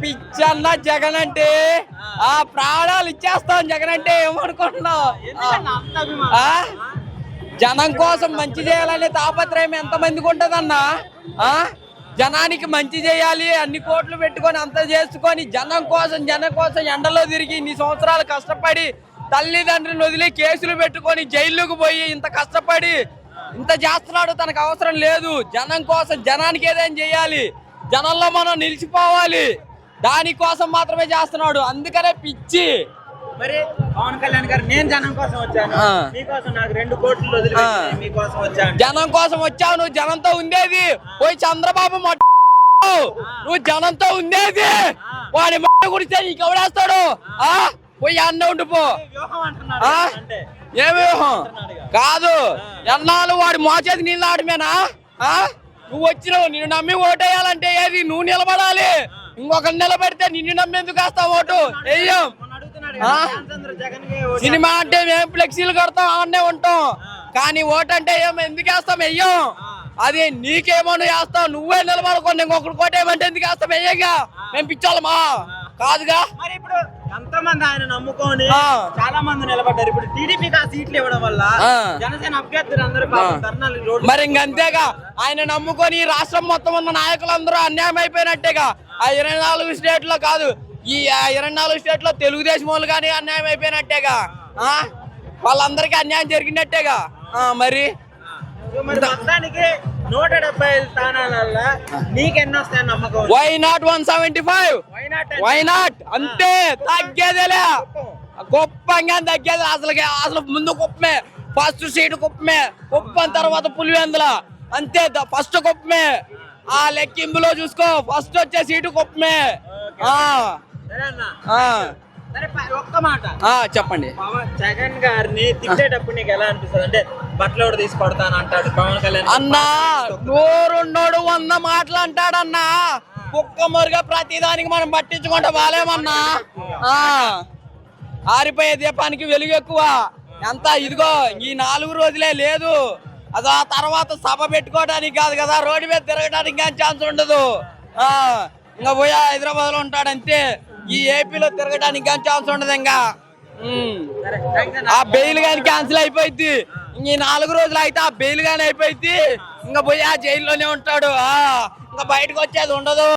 పిచ్చన్న జగన్ అంటే ఆ ప్రాణాలు ఇచ్చేస్తాం. జగన్ అంటే ఏమనుకుంటున్నావు? జనం కోసం మంచి చేయాలనే తాపత్రయం ఎంతమందికి ఉంటదన్నా? జనానికి మంచి చేయాలి, అన్ని కోట్లు పెట్టుకొని అంత చేసుకొని జనం కోసం ఎండలో తిరిగి ఇన్ని సంవత్సరాలు కష్టపడి తల్లిదండ్రులను వదిలి కేసులు పెట్టుకొని జైల్లోకి పోయి ఇంత కష్టపడి ఇంత చేస్తున్నాడు. తనకు అవసరం లేదు. జనం కోసం, జనానికి ఏదైనా చేయాలి, జనంలో మనం నిలిచిపోవాలి, దానికోసం మాత్రమే చేస్తున్నాడు. అందుకనే పిచ్చి. మరి పవన్ కళ్యాణ్ గారు నేను జనం కోసం వచ్చాను, మీకోసం నాకు 2 కోట్లు వదిలిపెట్టి మీకోసం వచ్చాను. జనం కోసం వచ్చావు. నువ్వు జనంతో ఉండేది పోయి చంద్రబాబు నువ్వు జనంతో ఉండేది. వాడి గుడిస్తే నీకు ఎవడేస్తాడు? పోయి అన్న ఉండిపో. ఏ వ్యూహం కాదు. ఎన్నాళ్ళు వాడు మోచేది నీళ్ళు ఆడమేనా? నువ్వు వచ్చినావు, నిన్ను నమ్మి ఓటేయాలంటే ఏది? నువ్వు నిలబడాలి. ఇంకొకరు నిలబెడితే నిన్ను నమ్మి ఎందుకు వేస్తావు ఓటు? వెయ్యం. సినిమా అంటే మేము ఫ్లెక్సీలు కడతాం, ఆడనే ఉంటాం. కానీ ఓటు అంటే ఏమో ఎందుకు వేస్తాం? వెయ్యం. అది నీకేమో వేస్తావు. నువ్వే నిలబడుకోండి. ఇంకొకరు కోటేయమంటే ఎందుకు వేస్తాం? వెయ్యగా. మేము పిచ్చోళ్ళమా? కాదుగా. మరి ఇప్పుడు ఎంతో మంది ఆయన నమ్ముకొని చాలా మంది నిలబడ్డారు. ఇప్పుడు టీడీపీకి ఆ సీట్లు ఇవ్వడం వల్ల జనసేన అభ్యర్థులు అందరూ మరి ఇంకంతేగా. ఆయన నమ్ముకొని రాష్ట్రం మొత్తం ఉన్న నాయకులందరూ అన్యాయం అయిపోయినట్టేగా. ఆ 24 స్టేట్లో కాదు, ఈ 24 స్టేట్లో తెలుగుదేశం వాళ్ళు కానీ అన్యాయం అయిపోయినట్టేగా. వాళ్ళందరికీ అన్యాయం జరిగినట్టేగా. మరి మొత్తానికి 175 స్థానాలలో నీకెన్నో వస్తాయని నమ్మకం? Why not 175? Why not? అంతే, తగ్గేదేలే. గొప్పంగా తగ్గేది అసలు ముందు కుప్పమే. ఫస్ట్ సీట్ కుప్పమే, కుప్పం తర్వాత పులివెందుల. అంతే, ఫస్ట్ కుప్పమే. ఆ లెక్కింపులో చూసుకో, ఫస్ట్ వచ్చే సీటు కుప్పమే. ఒక్క మాట చెప్పండి. జగన్ గారిని తిట్టేటప్పుడు నీకు ఎలా అనిపిస్తుంది? అంటే బట్టలు తీసుకొడతాను అంటాడు పవన్ కళ్యాణ్ అన్నా. నోరున్నోడు 100 మాటలు అంటాడన్నా. కుక్క మురుగా ప్రతిదానికి మనం పట్టించుకుంటా బాలేమన్నా. ఆరిపోయే దీపానికి వెలుగు ఎక్కువ. ఎంత ఇదిగో ఈ 4 రోజులే లేదు. అది ఆ తర్వాత సభ పెట్టుకోవడానికి కాదు కదా, రోడ్డు మీద తిరగడానికి కానీ ఛాన్స్ ఉండదు. ఇంకా పోయా హైదరాబాద్ లో ఉంటాడంతే. ఈ ఏపీలో తిరగడానికి కానీ ఛాన్స్ ఉండదు. ఇంకా ఆ బెయిల్ గాని క్యాన్సిల్ అయిపోయింది. ఈ 4 రోజులు అయితే ఆ బెయిల్ గాని అయిపోయింది. ఇంకా పోయి ఆ జైల్లోనే ఉంటాడు. ఇంకా బయటకు వచ్చేది ఉండదు.